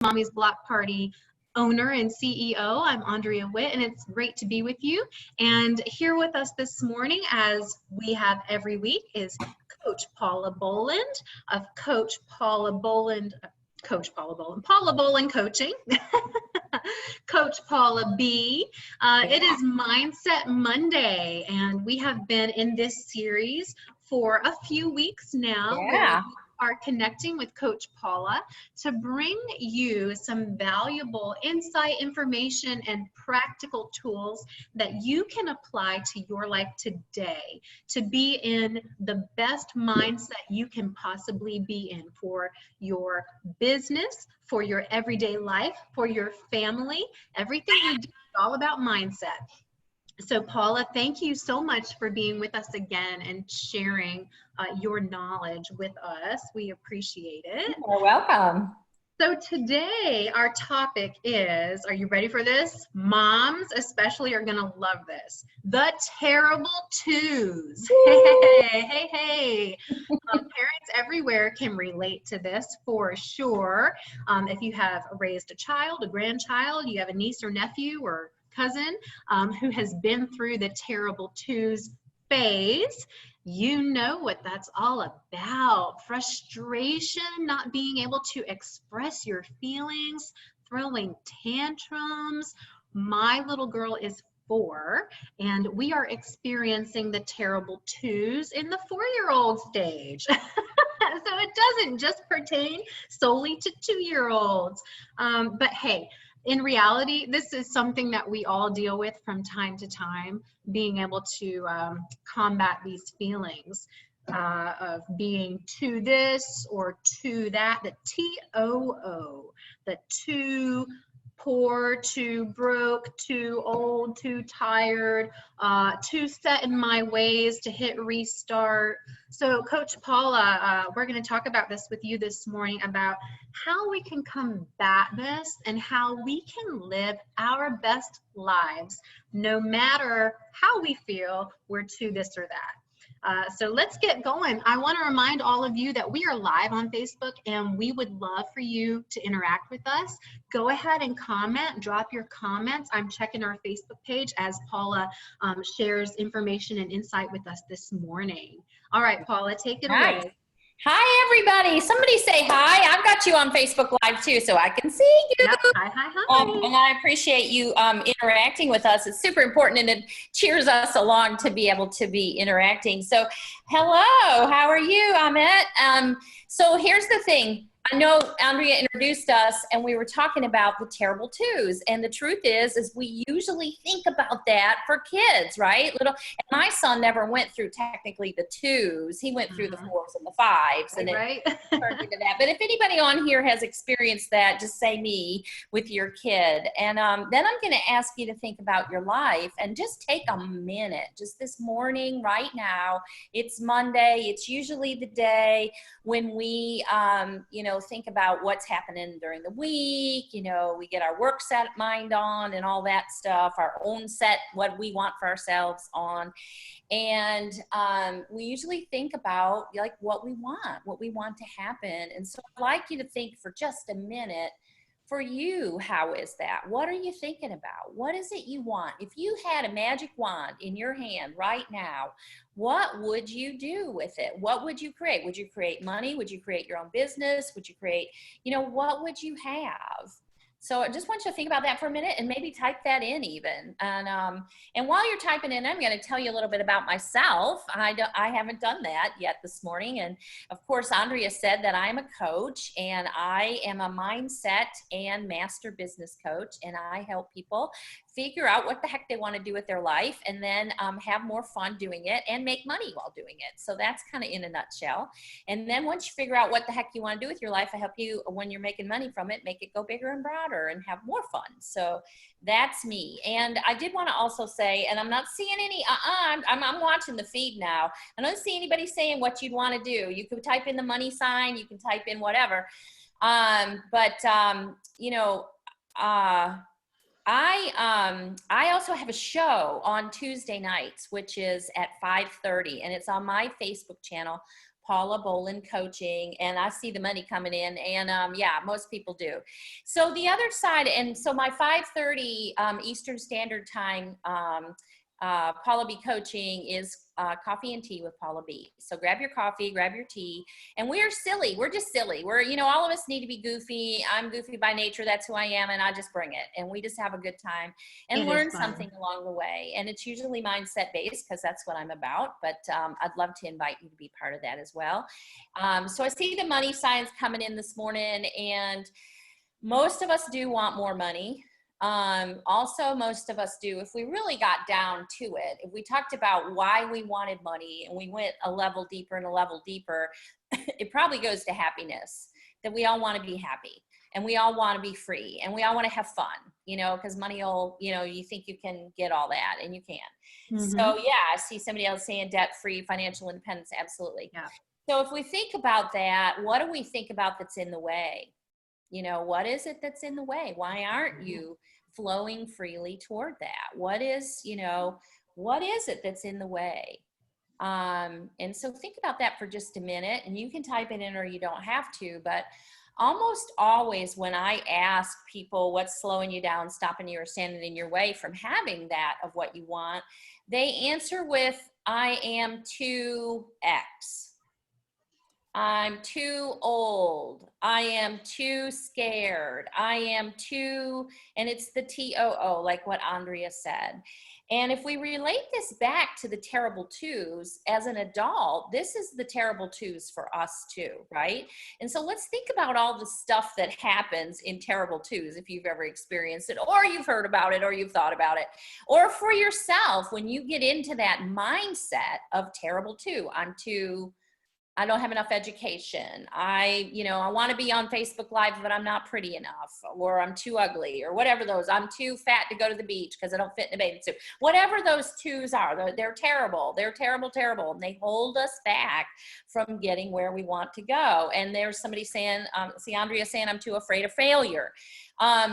Mommy's Block Party owner and CEO. I'm Andrea Witt, and it's great to be with you. And here with us this morning, as we have every week, is Coach Paula Boland of Paula Boland Coaching, Coach Paula B. It is Mindset Monday, and we have been in this series for a few weeks now. Yeah. We are connecting with Coach Paula to bring you some valuable insight, information, and practical tools that you can apply to your life today to be in the best mindset you can possibly be in for your business, for your everyday life, for your family. Everything you do is all about mindset. So Paula, thank you so much for being with us again and sharing your knowledge with us. We appreciate it. You're welcome. So today our topic is, are you ready for this? Moms especially are gonna love this. The terrible twos. Hey. Parents everywhere can relate to this for sure. If you have raised a child, a grandchild, you have a niece or nephew or cousin who has been through the terrible twos phase, you know what that's all about. Frustration, not being able to express your feelings, throwing tantrums. My little girl is 4, and we are experiencing the terrible twos in the 4-year-old stage. So it doesn't just pertain solely to 2-year-olds. But hey, in reality, this is something that we all deal with from time to time, being able to combat these feelings of being to this or to that, the TOO, the too poor, too broke, too old, too tired, too set in my ways to hit restart. So Coach Paula, we're going to talk about this with you this morning about how we can combat this and how we can live our best lives no matter how we feel we're to this or that. So let's get going. I want to remind all of you that we are live on Facebook, and we would love for you to interact with us. Go ahead and comment, drop your comments. I'm checking our Facebook page as Paula shares information and insight with us this morning. All right, Paula, take it away. Hi, everybody. Somebody say hi. I've got you on Facebook Live, too, so I can see you. Yep. Hi. And I appreciate you interacting with us. It's super important, and it cheers us along to be able to be interacting. So, hello. How are you, Amit? So here's the thing. I know Andrea introduced us, and we were talking about the terrible twos. And the truth is we usually think about that for kids, right? And my son never went through technically the twos. He went through the 4s and the 5s, and right. it turned into that. But if anybody on here has experienced that, just say me with your kid. And then I'm going to ask you to think about your life and just take a minute, just this morning, right now. It's Monday. It's usually the day when we, think about what's happening during the week. We get our work set mind on and all that stuff, our own set, what we want for ourselves on. And we usually think about like what we want to happen. And so I'd like you to think for just a minute, for you, how is that? What are you thinking about? What is it you want? If you had a magic wand in your hand right now, what would you do with it? What would you create? Would you create money? Would you create your own business? Would you create, what would you have? So I just want you to think about that for a minute and maybe type that in even. And while you're typing in, I'm going to tell you a little bit about myself. I haven't done that yet this morning. And of course, Andrea said that I'm a coach, and I am a mindset and master business coach. And I help people figure out what the heck they want to do with their life, and then have more fun doing it and make money while doing it. So that's kind of in a nutshell. And then once you figure out what the heck you want to do with your life, I help you, when you're making money from it, make it go bigger and broader and have more fun. So that's me. And I did want to also say, and I'm not seeing any, I'm watching the feed now. I don't see anybody saying what you'd want to do. You could type in the money sign, you can type in whatever. I also have a show on Tuesday nights, which is at 5:30, and it's on my Facebook channel, Paula Bolin Coaching, and I see the money coming in, and yeah, most people do. So the other side, and so my 5:30 Eastern Standard Time Paula B Coaching is coffee and tea with Paula B. So grab your coffee, grab your tea, and we're silly. We're just silly. We're, you know, all of us need to be goofy. I'm goofy by nature. That's who I am, and I just bring it. And we just have a good time and learn something along the way. And it's usually mindset based because that's what I'm about. But I'd love to invite you to be part of that as well. So I see the money signs coming in this morning, and most of us do want more money. Also, most of us do, if we really got down to it, if we talked about why we wanted money and we went a level deeper and a level deeper, it probably goes to happiness, that we all want to be happy and we all want to be free and we all want to have fun, you know, because money will, you know, you think you can get all that and you can't. So yeah, I see somebody else saying debt-free, financial independence. Absolutely. Yeah. So if we think about that, what do we think about that's in the way? You know, what is it that's in the way? Why aren't you flowing freely toward that? What is, you know, what is it that's in the way? And so think about that for just a minute, and you can type it in or you don't have to, but almost always when I ask people what's slowing you down, stopping you, or standing in your way from having that of what you want, they answer with, I am too X. I'm too old. I am too scared. I am too, and it's the TOO, like what Andrea said. And if we relate this back to the terrible twos, as an adult, this is the terrible twos for us too, right? And so let's think about all the stuff that happens in terrible twos, if you've ever experienced it, or you've heard about it, or you've thought about it, or for yourself, when you get into that mindset of terrible two, I don't have enough education. I want to be on Facebook Live, but I'm not pretty enough, or I'm too ugly, or whatever those, I'm too fat to go to the beach because I don't fit in a bathing suit. Whatever those twos are, they're terrible. They're terrible, terrible. And they hold us back from getting where we want to go. And there's somebody saying, see Andrea saying, I'm too afraid of failure.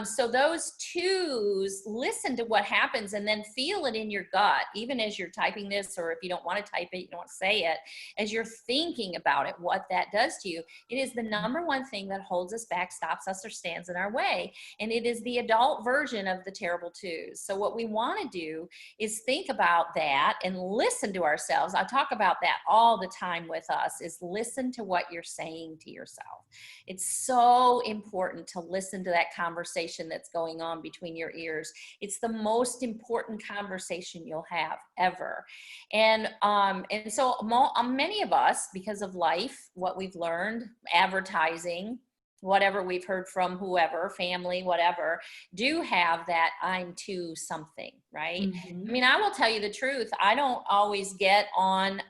So those twos, listen to what happens and then feel it in your gut, even as you're typing this, or if you don't want to type it, you don't want to say it, as you're thinking about it, what that does to you. It is the number one thing that holds us back, stops us, or stands in our way. And it is the adult version of the terrible twos. So what we want to do is think about that and listen to ourselves. I talk about that all the time with us, is listen to what you're saying to yourself. It's so important to listen to that conversation that's going on between your ears. It's the most important conversation you'll have ever. And so many of us, because of life, what we've learned, advertising, whatever we've heard from whoever, family, whatever, do have that I'm too something, right? I mean, I will tell you the truth. I don't always get on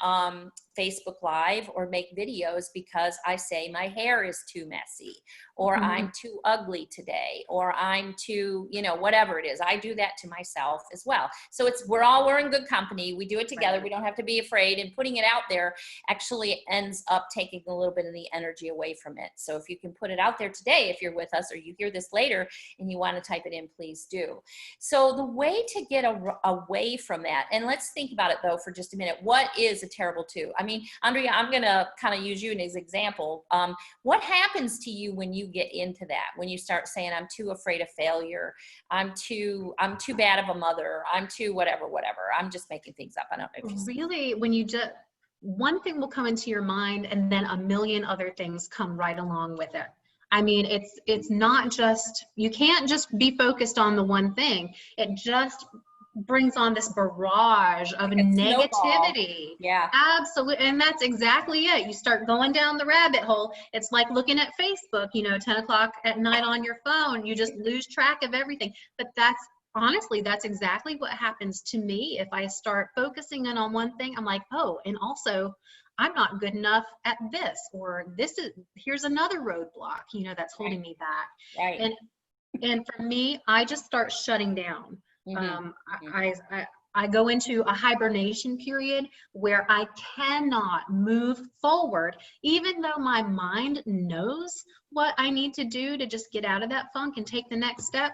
Facebook Live or make videos because I say my hair is too messy, or I'm too ugly today, or I'm too, whatever it is. I do that to myself as well. So we're in good company. We do it together. Right. We don't have to be afraid, and putting it out there actually ends up taking a little bit of the energy away from it. So if you can put it out there today, if you're with us or you hear this later and you want to type it in, please do. So the way to get away from that, and let's think about it though for just a minute. What is a terrible two? I mean, Andrea, I'm going to kind of use you as an example. What happens to you when you get into that? When you start saying, I'm too afraid of failure. I'm too bad of a mother. I'm too whatever. I'm just making things up. I don't know. Really, when you just, one thing will come into your mind and then a million other things come right along with it. I mean, it's not just, you can't just be focused on the one thing. It just brings on this barrage of negativity. Yeah, absolutely. And that's exactly it. You start going down the rabbit hole. It's like looking at Facebook, 10 o'clock at night on your phone. You just lose track of everything. But honestly, that's exactly what happens to me. If I start focusing in on one thing, I'm like, oh, and also I'm not good enough at this, or here's another roadblock, that's holding me back. Right. And for me, I just start shutting down. I go into a hibernation period where I cannot move forward, even though my mind knows what I need to do to just get out of that funk and take the next step.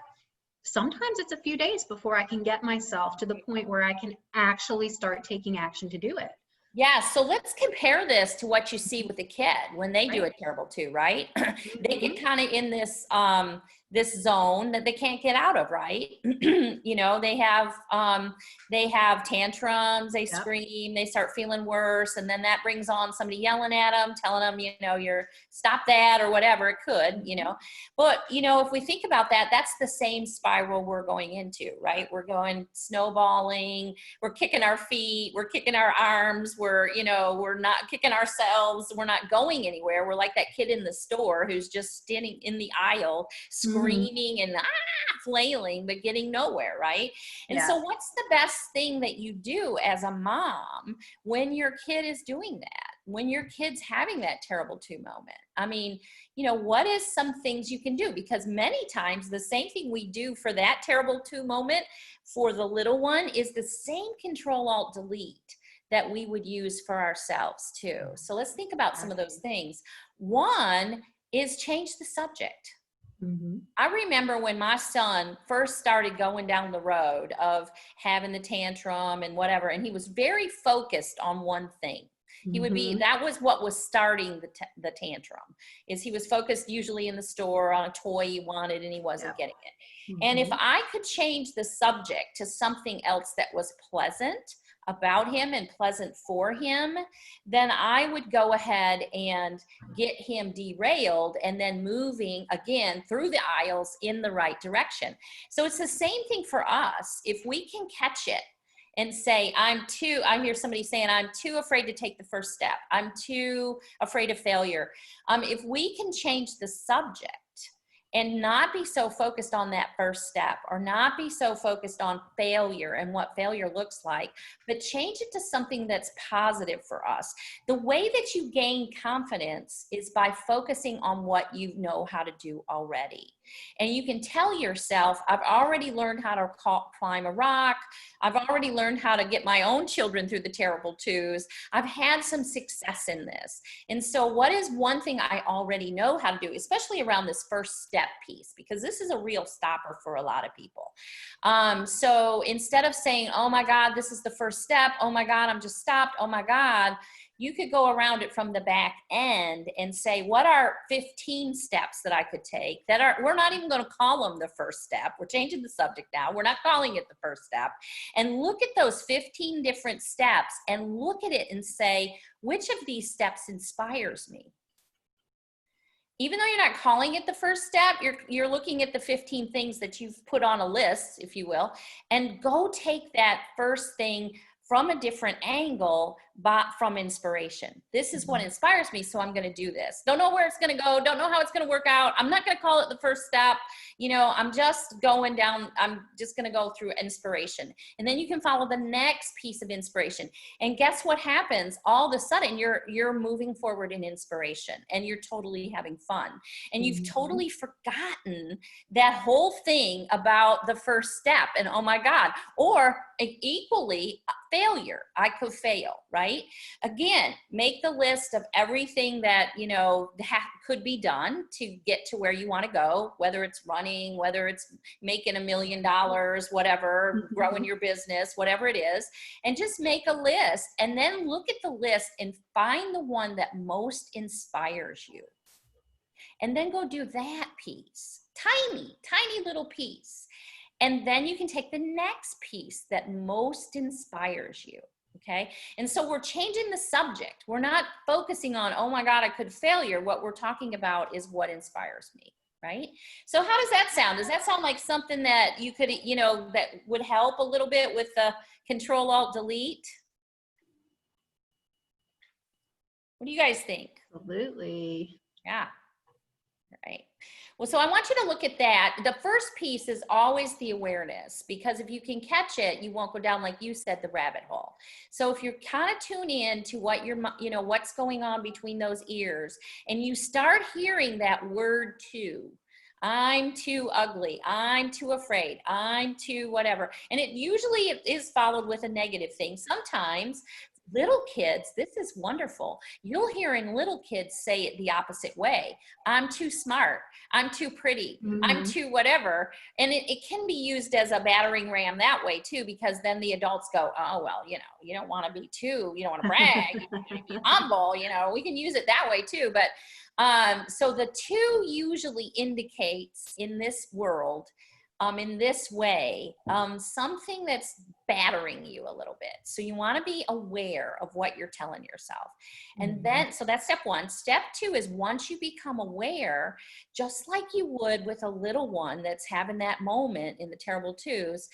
Sometimes it's a few days before I can get myself to the point where I can actually start taking action to do it. Yeah, so let's compare this to what you see with the kid when they do a terrible two, right? They get kind of in this zone that they can't get out of, right? You know, they have tantrums, they Yep. scream, they start feeling worse, and then that brings on somebody yelling at them, telling them, you know, you're stop that or whatever it could, you know. But, you know, if we think about that, that's the same spiral we're going into, right? We're going snowballing, we're kicking our feet, we're kicking our arms, you know, we're not kicking ourselves, we're not going anywhere. We're like that kid in the store who's just standing in the aisle screaming and flailing but getting nowhere, right? And Yeah. so what's the best thing that you do as a mom when your kid is doing that, when your kid's having that terrible two moment? I mean, you know, what is some things you can do? Because many times the same thing we do for that terrible two moment for the little one is the same Control Alt Delete that we would use for ourselves too. So let's think about some of those things. One is change the subject. I remember when my son first started going down the road of having the tantrum and whatever, and he was very focused on one thing. He would be, that was what was starting the tantrum, is he was focused usually in the store on a toy he wanted and he wasn't getting it. And if I could change the subject to something else that was pleasant about him and pleasant for him, then I would go ahead and get him derailed and then moving again through the aisles in the right direction. So it's the same thing for us. If we can catch it and say, I hear somebody saying, I'm too afraid to take the first step. I'm too afraid of failure. If we can change the subject and not be so focused on that first step, or not be so focused on failure and what failure looks like, but change it to something that's positive for us. The way that you gain confidence is by focusing on what you know how to do already. And you can tell yourself, I've already learned how to climb a rock. I've already learned how to get my own children through the terrible twos. I've had some success in this. And so what is one thing I already know how to do, especially around this first step piece, because this is a real stopper for a lot of people. So instead of saying, oh my God, this is the first step. Oh my God, I'm just stopped. Oh my God. You could go around it from the back end and say, what are 15 steps that I could take that are, we're not even going to call them the first step. We're changing the subject now. We're not calling it the first step. And look at those 15 different steps and look at it and say, which of these steps inspires me? Even though you're not calling it the first step, you're looking at the 15 things that you've put on a list, if you will, and go take that first thing from a different angle, but from inspiration. This is what inspires me, so I'm going to do this. Don't know where it's going to go. Don't know how it's going to work out. I'm not going to call it the first step. You know, I'm just going down. I'm just going to go through inspiration. And then you can follow the next piece of inspiration. And guess what happens? All of a sudden, you're moving forward in inspiration, and you're totally having fun. And you've totally forgotten that whole thing about the first step and, oh my God, or equally, failure. I could fail, right? Again, make the list of everything that, you know, could be done to get to where you want to go, whether it's running, whether it's making $1 million, whatever, growing your business, whatever it is, and just make a list and then look at the list and find the one that most inspires you. And then go do that piece, tiny, tiny little piece. And then you can take the next piece that most inspires you, okay? And so we're changing the subject. We're not focusing on, oh my God, I could failure. What we're talking about is what inspires me, right? So how does that sound? Does that sound like something that you could, you know, that would help a little bit with the Control Alt Delete? What do you guys think? Absolutely. Yeah. Right. Well, so I want you to look at that. The first piece is always the awareness, because if you can catch it, you won't go down, like you said, the rabbit hole. So if you're kind of tune in to what what's going on between those ears, and you start hearing that word too, I'm too ugly, I'm too afraid, I'm too whatever. And it usually is followed with a negative thing. Sometimes Little kids, this is wonderful. You'll hear in little kids say it the opposite way. I'm too smart. I'm too pretty. I'm too whatever. And it can be used as a battering ram that way too, because then the adults go, oh, well, you know, you don't want to be too, you don't want to brag, you want to be humble, you know, we can use it that way too. But so the two usually indicates in this world, in this way, something that's battering you a little bit. So you want to be aware of what you're telling yourself. And then, so that's step one. Step two is once you become aware, just like you would with a little one that's having that moment in the terrible twos,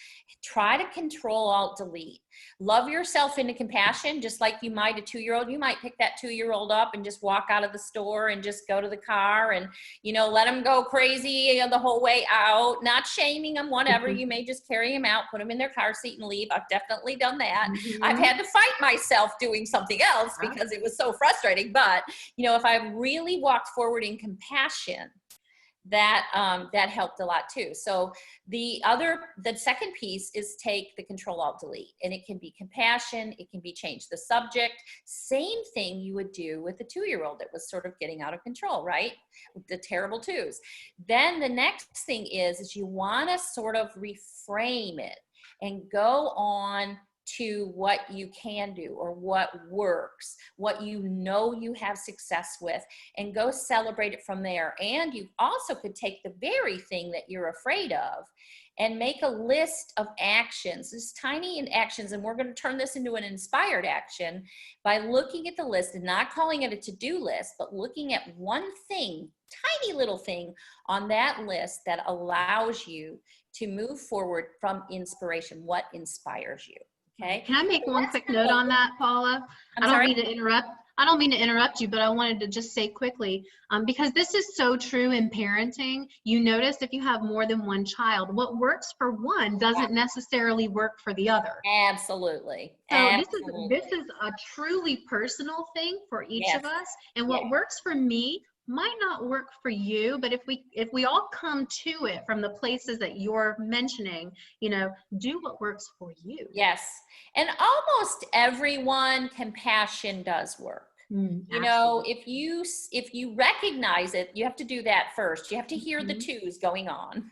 try to control, alt, delete. Love yourself into compassion, just like you might a 2-year-old. You might pick that 2-year-old up and just walk out of the store and just go to the car and, you know, let them go crazy the whole way out, not shaming them, whatever. You may just carry them out, put them in their car seat and leave. I've definitely done that. I've had to fight myself doing something else because it was so frustrating. But, you know, if I really walked forward in compassion, that helped a lot too. So the second piece is take the control, alt, delete, and it can be compassion. It can be change the subject. Same thing you would do with the 2-year-old that was sort of getting out of control, right? With the terrible twos. Then the next thing is you want to sort of reframe it and go on to what you can do or what works, what you know you have success with, and go celebrate it from there. And you also could take the very thing that you're afraid of and make a list of actions, just tiny actions. And we're going to turn this into an inspired action by looking at the list and not calling it a to-do list, but looking at one thing, tiny little thing on that list that allows you to move forward from inspiration. What inspires you? Okay. Can I make one quick note on that, Paula? I don't mean to interrupt. I don't mean to interrupt you, but I wanted to just say quickly, because this is so true in parenting. You notice if you have more than one child, what works for one doesn't necessarily work for the other. Absolutely. So Absolutely. this is a truly personal thing for each of us. And what works for me might not work for you, but if we all come to it from the places that you're mentioning, you know, do what works for you. Yes. And almost everyone, compassion does work. You know, if you recognize it, you have to do that first. You have to hear the twos going on.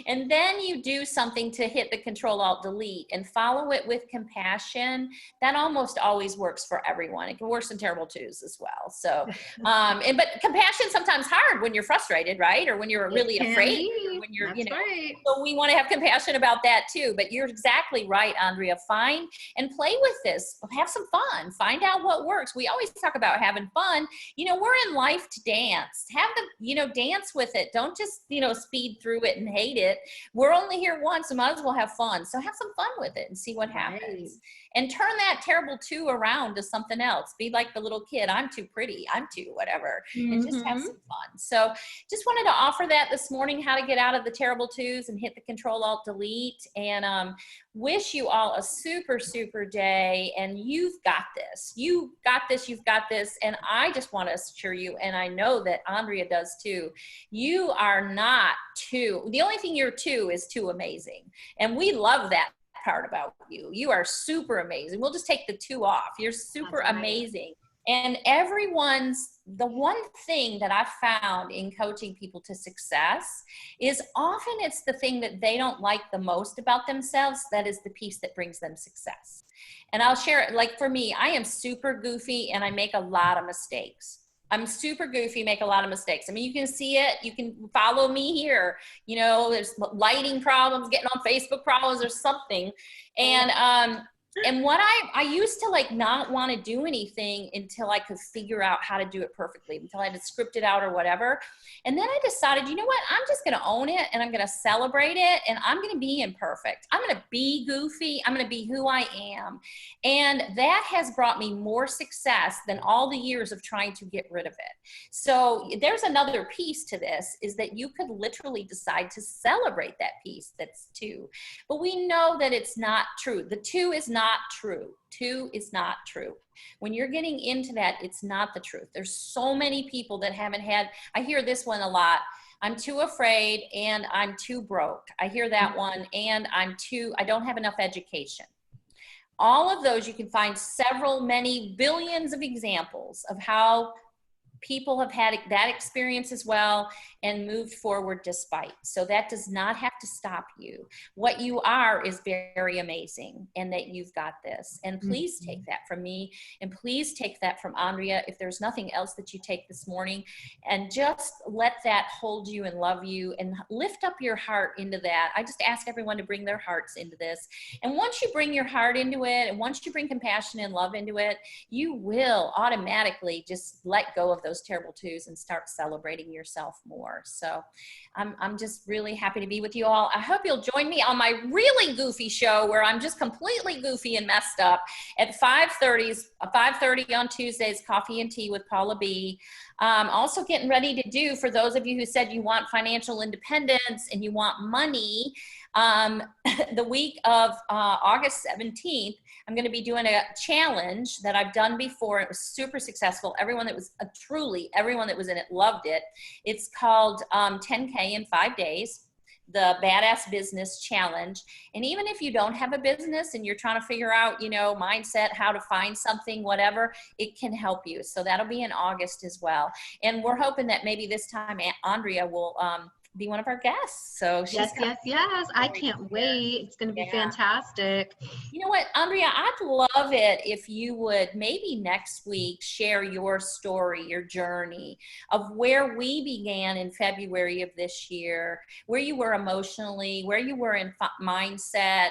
And then you do something to hit the control, alt, delete and follow it with compassion. That almost always works for everyone. It can work in terrible twos as well. So, but compassion sometimes hard when you're frustrated, right? Or when you're really afraid, or when you're, you know, so we want to have compassion about that too. But you're exactly right, Andrea. Find and play with this. Have some fun. Find out what works. We always talk about having fun. You know, we're in life to dance. Have the, you know, dance with it. Don't just, you know, speed through it and hate it. We're only here once, so might as well have fun. So have some fun with it and see what happens. And turn that terrible 2 around to something else. Be like the little kid. I'm too pretty. I'm too whatever. And just have some fun. So just wanted to offer that this morning, how to get out of the terrible 2s and hit the control, alt, delete. And wish you all a super, super day. And you've got this. You got this. You've got this. And I just want to assure you, and I know that Andrea does too, you are not too. The only thing you're too is too amazing. And we love that part about you. You are super amazing. We'll just take the 2 off. You're super amazing. And the one thing that I've found in coaching people to success is often it's the thing that they don't like the most about themselves that is the piece that brings them success. And I'll share it. Like for me, I am super goofy and I make a lot of mistakes. I'm super goofy, make a lot of mistakes. I mean, you can see it. You can follow me here. You know, there's lighting problems, getting on Facebook problems or something. And what I used to like not want to do anything until I could figure out how to do it perfectly, until I had to script it out or whatever. And then I decided, you know what, I'm just going to own it and I'm going to celebrate it and I'm going to be imperfect. I'm going to be goofy. I'm going to be who I am. And that has brought me more success than all the years of trying to get rid of it. So there's another piece to this, is that you could literally decide to celebrate that piece that's 2. But we know that it's not true. The 2 is not true. 2 is not true. When you're getting into that, it's not the truth. There's so many people that haven't had, I hear this one a lot. I'm too afraid and I'm too broke. I hear that one. And I don't have enough education. all of those, you can find many billions of examples of how people have had that experience as well and moved forward despite. So that does not have to stop you. What you are is very amazing, and that you've got this. And please take that from me, and please take that from Andrea. If there's nothing else that you take this morning, and just let that hold you and love you and lift up your heart into that. I just ask everyone to bring their hearts into this. And once you bring your heart into it, and once you bring compassion and love into it, you will automatically just let go of those terrible twos and start celebrating yourself more. So I'm just really happy to be with you all. I hope you'll join me on my really goofy show where I'm just completely goofy and messed up at 5:30 on Tuesdays, Coffee and Tea with Paula B. Also getting ready to do, for those of you who said you want financial independence and you want money, the week of August 17th, I'm going to be doing a challenge that I've done before. It was super successful. Everyone that was everyone that was in it loved it. It's called 10K in 5 days, the Badass Business Challenge. And even if you don't have a business and you're trying to figure out, mindset, how to find something, whatever, it can help you. So that'll be in August as well. And we're hoping that maybe this time Andrea will be one of our guests. So yes. I can't wait. It's going to be fantastic. You know what, Andrea, I'd love it if you would maybe next week share your story, your journey of where we began in February of this year, where you were emotionally, where you were in mindset,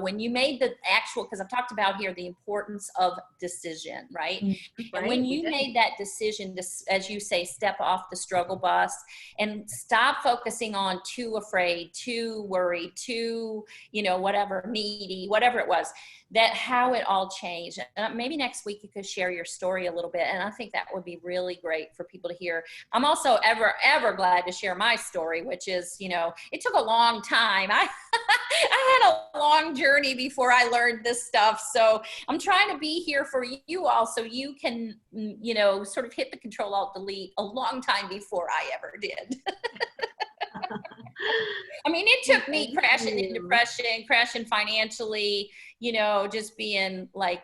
when you made the actual, because I've talked about here the importance of decision, right? And when you made that decision to, as you say, step off the struggle bus and stop focusing on too afraid, too worried, too, whatever, needy, whatever it was, that how it all changed. Maybe next week you could share your story a little bit. And I think that would be really great for people to hear. I'm also ever glad to share my story, which is, it took a long time. I had a long journey before I learned this stuff. So I'm trying to be here for you all so you can, sort of hit the Control-Alt-Delete a long time before I ever did. I mean, it took me crashing in depression, crashing financially, just being like,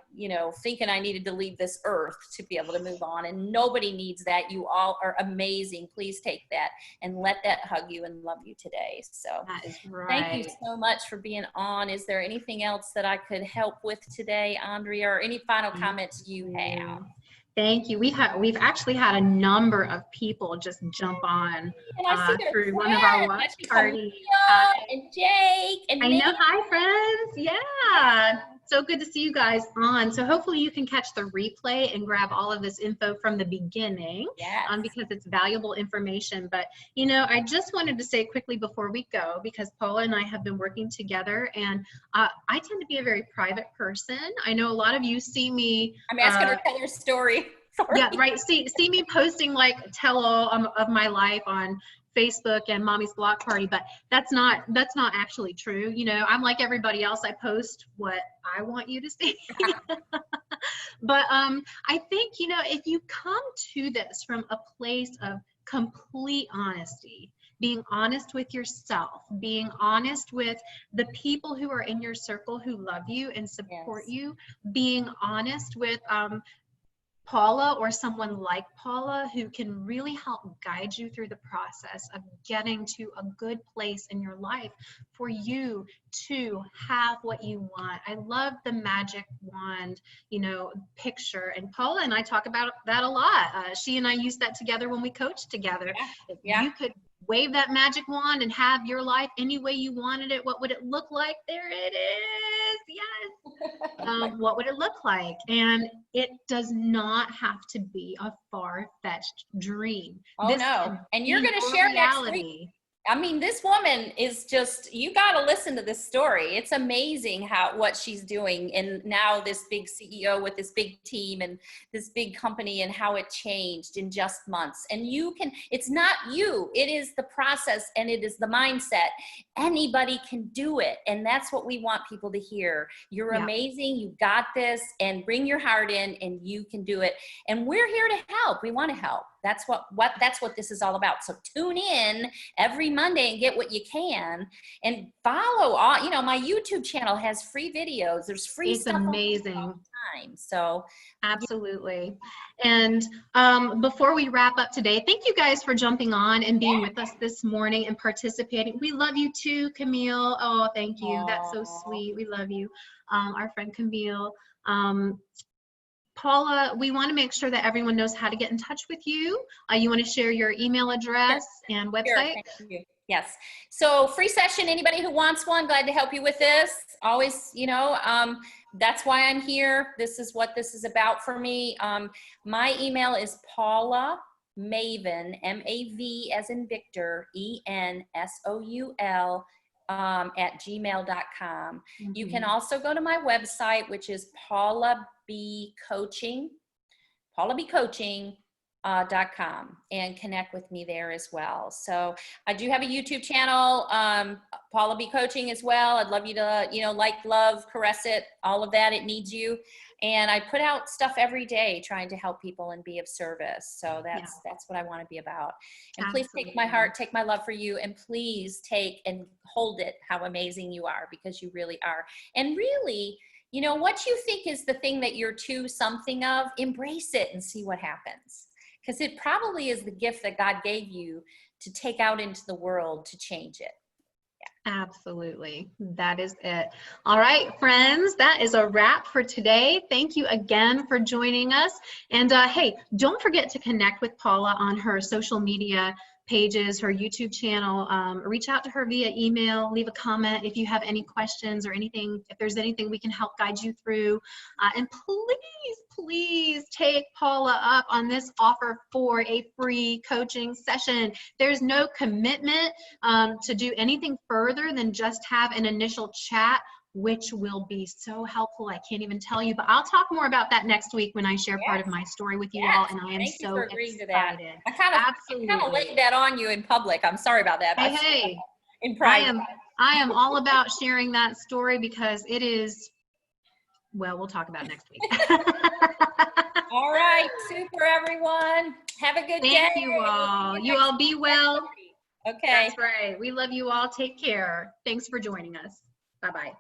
thinking I needed to leave this earth to be able to move on. And nobody needs that. You all are amazing. Please take that and let that hug you and love you today. So that is right. Thank you so much for being on. Is there anything else that I could help with today, Andrea, or any final comments you have? Thank you. We've actually had a number of people just jump on through one of our watch parties. And Jake and I know. Hi, friends. Yeah. So good to see you guys on. So hopefully you can catch the replay and grab all of this info from the beginning, because it's valuable information. But, I just wanted to say quickly before we go, because Paula and I have been working together, and I tend to be a very private person. I know a lot of you see me. I'm asking her to tell her story. Yeah, right. See me posting like tell all of my life on Facebook and Mommy's Block Party, but that's not actually true. I'm like everybody else. I post what I want you to see. But I think, if you come to this from a place of complete honesty, being honest with yourself, being honest with the people who are in your circle who love you and support you, being honest with Paula or someone like Paula who can really help guide you through the process of getting to a good place in your life for you to have what you want. I love the magic wand, picture, and Paula and I talk about that a lot. She and I use that together when we coach together. Yeah. You could wave that magic wand and have your life any way you wanted it. What would it look like? There it is. Yes. What would it look like? And it does not have to be a far-fetched dream. Oh, no. And you're going to share next week. I mean, this woman is just, you got to listen to this story. It's amazing what she's doing. And now this big CEO with this big team and this big company, and how it changed in just months. And it's not you, it is the process and it is the mindset. Anybody can do it. And that's what we want people to hear. You're amazing. You got this, and bring your heart in and you can do it. And we're here to help. We want to help. That's what this is all about. So tune in every Monday and get what you can, and follow all, my YouTube channel has free videos. There's free It's stuff all amazing. the time. So Absolutely. And before we wrap up today, thank you guys for jumping on and being with us this morning and participating. We love you too, Camille. Oh, thank you. That's so sweet. We love you. Our friend Camille. Paula, we want to make sure that everyone knows how to get in touch with you. You want to share your email address and website? Sure, thank you. Yes. So free session, anybody who wants one, glad to help you with this. Always, that's why I'm here. This is what this is about for me. My email is Paula Maven, M-A-V as in Victor, E-N-S-O-U-L, at gmail.com. You can also go to my website, which is paulabcoaching.com, and connect with me there as well. So I do have a YouTube channel, Paula B Coaching as well. I'd love you to, like, love, caress it, all of that. It needs you. And I put out stuff every day trying to help people and be of service. So that's what I want to be about. And Please take my heart, take my love for you, and please take and hold it how amazing you are, because you really are. And really, what you think is the thing that you're too something of, embrace it and see what happens. Because it probably is the gift that God gave you to take out into the world to change it. Absolutely. That is it. All right, friends, that is a wrap for today. Thank you again for joining us. And hey, don't forget to connect with Paula on her social media pages, her YouTube channel. Reach out to her via email, leave a comment if you have any questions or anything, if there's anything we can help guide you through. And please take Paula up on this offer for a free coaching session. There's no commitment to do anything further than just have an initial chat, which will be so helpful. I can't even tell you, but I'll talk more about that next week when I share part of my story with you all, and I am so excited. I kind of laid that on you in public. I'm sorry about that. Hey, in private. I am all about sharing that story because it is, well, we'll talk about it next week. All right, super everyone. Have a good day. Thank you all. You all be well. Okay. That's right. We love you all. Take care. Thanks for joining us. Bye-bye.